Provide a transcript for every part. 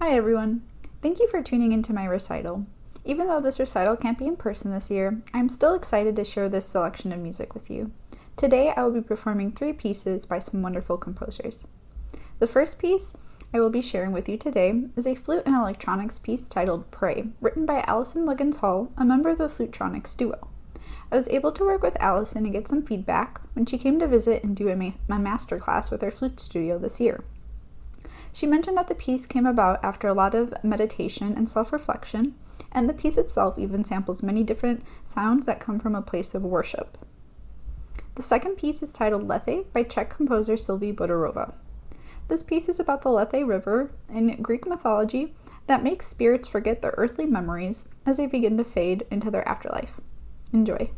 Hi everyone! Thank you for tuning into my recital. Even though this recital can't be in person this year, I'm still excited to share this selection of music with you. Today I will be performing 3 pieces by some wonderful composers. The first piece I will be sharing with you today is a flute and electronics piece titled Pray, written by Allison Loggins-Hull, a member of the Flutetronics duo. I was able to work with Allison to get some feedback when she came to visit and do a masterclass with her flute studio this year. She mentioned that the piece came about after a lot of meditation and self-reflection, and the piece itself even samples many different sounds that come from a place of worship. The second piece is titled Léthé by Czech composer Sylvie Bodorová. This piece is about the Léthé River in Greek mythology that makes spirits forget their earthly memories as they begin to fade into their afterlife. Enjoy.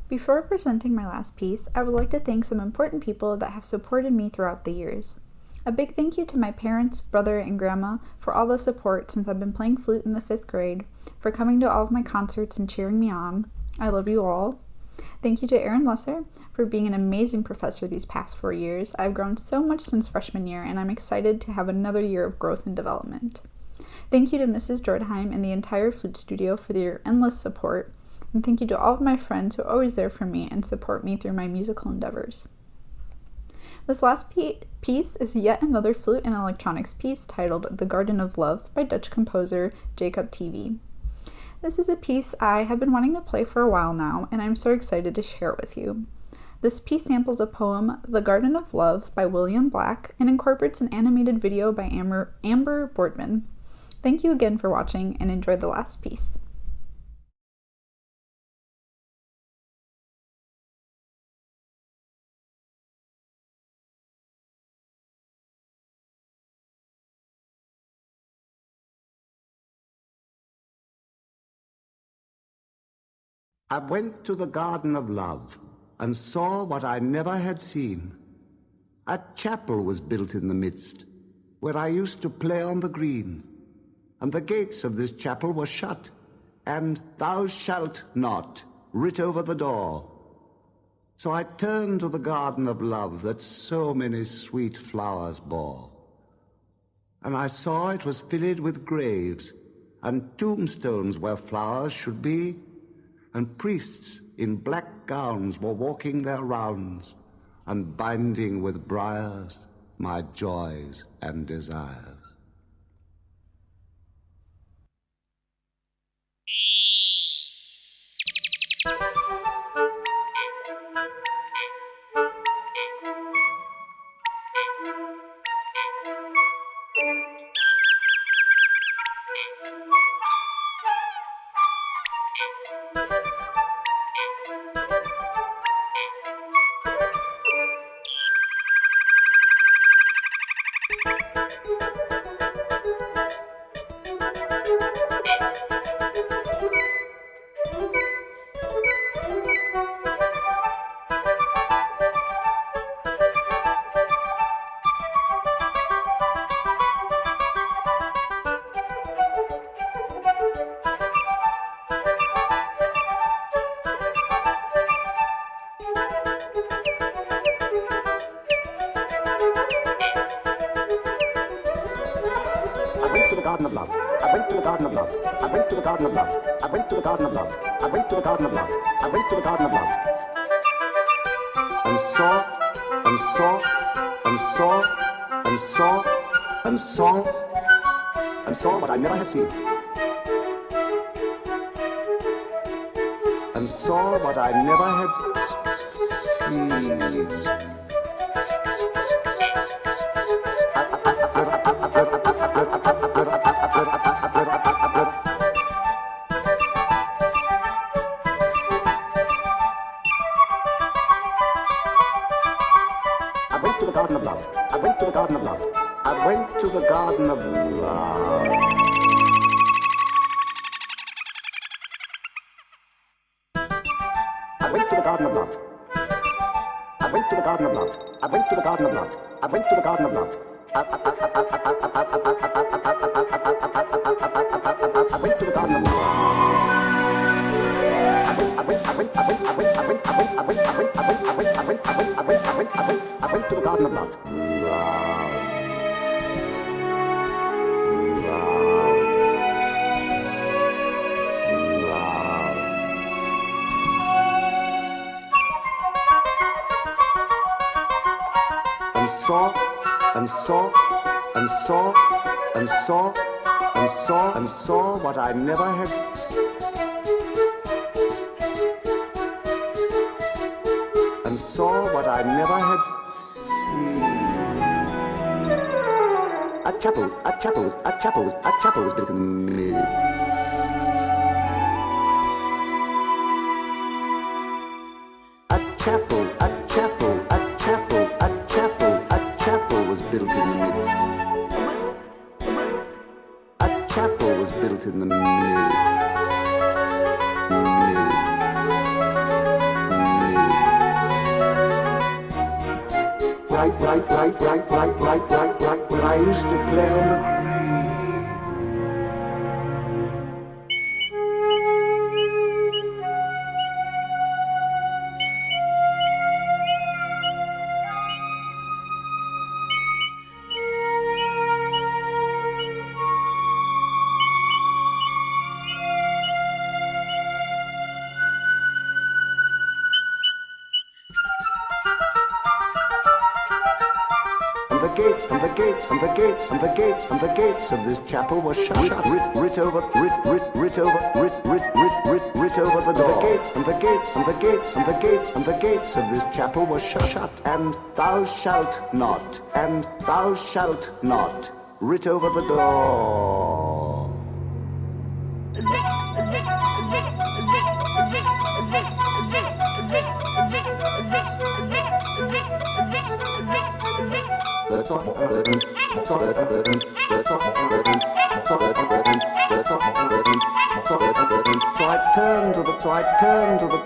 Before presenting my last piece, I would like to thank some important people that have supported me throughout the years. A big thank you to my parents, brother, and grandma for all the support since I've been playing flute in the 5th grade, for coming to all of my concerts and cheering me on. I love you all. Thank you to Aaron Lesser for being an amazing professor these past 4 years. I've grown so much since freshman year, and I'm excited to have another year of growth and development. Thank you to Mrs. Jordheim and the entire flute studio for their endless support, and thank you to all of my friends who are always there for me and support me through my musical endeavors. This last piece is yet another flute and electronics piece titled The Garden of Love by Dutch composer Jacob TV. This is a piece I have been wanting to play for a while now, and I'm so excited to share it with you. This piece samples a poem, The Garden of Love by William Black, and incorporates an animated video by Amber Boardman. Thank you again for watching, and enjoy the last piece. I went to the Garden of Love and saw what I never had seen. A chapel was built in the midst, where I used to play on the green. And the gates of this chapel were shut, and "Thou shalt not" writ over the door. So I turned to the Garden of Love that so many sweet flowers bore. And I saw it was filled with graves, and tombstones where flowers should be, and priests in black gowns were walking their rounds, and binding with briars my joys and desires. Garden of Love. I went to the Garden of Love. I went to the Garden of Love. I went to the Garden of Love. I went to the Garden of Love. I went to the Garden of Love. And saw, and saw, and saw, and saw, and saw, and saw what I never had seen. And saw what I never had seen. I went to the Garden of Love. I went to the Garden of Love. I went to the Garden of Love. I went to the Garden of Love. I went to the Garden of Love. I went to the Garden of Love. I went to the Garden of Love. I went to the Garden of Love. I went to the Garden of Love. And saw, and saw, and saw, and saw, and saw, and saw what I never had. And saw what I never had seen. A chapel was built in the midst. A chapel was built in the midst. A chapel was built in the midst. when I used to play on the green. And the gates of this chapel were shut. Writ over the door. The gates of this chapel were shut. And thou shalt not. Writ over the door.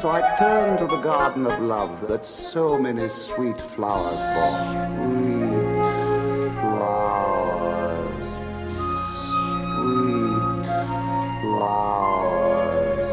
So I turn to the garden of love that so many sweet flowers bore. Sweet flowers, sweet flowers.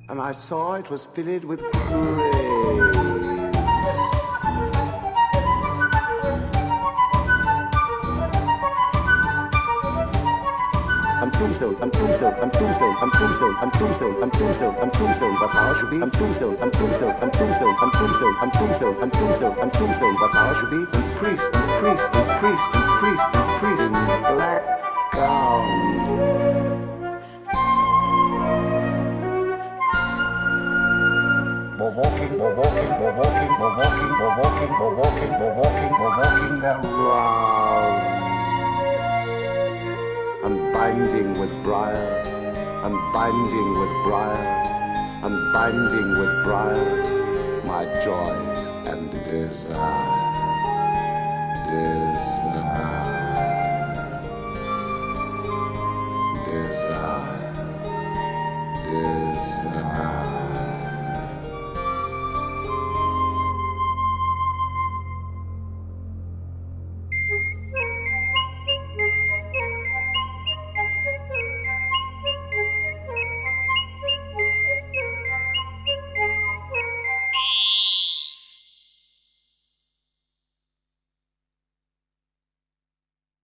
And I saw it was filled with graves. And tombstone, but how should be? And tombstone, but how should be? And priest, in black gowns. Walking their rounds, and binding with briars, my joys and desires.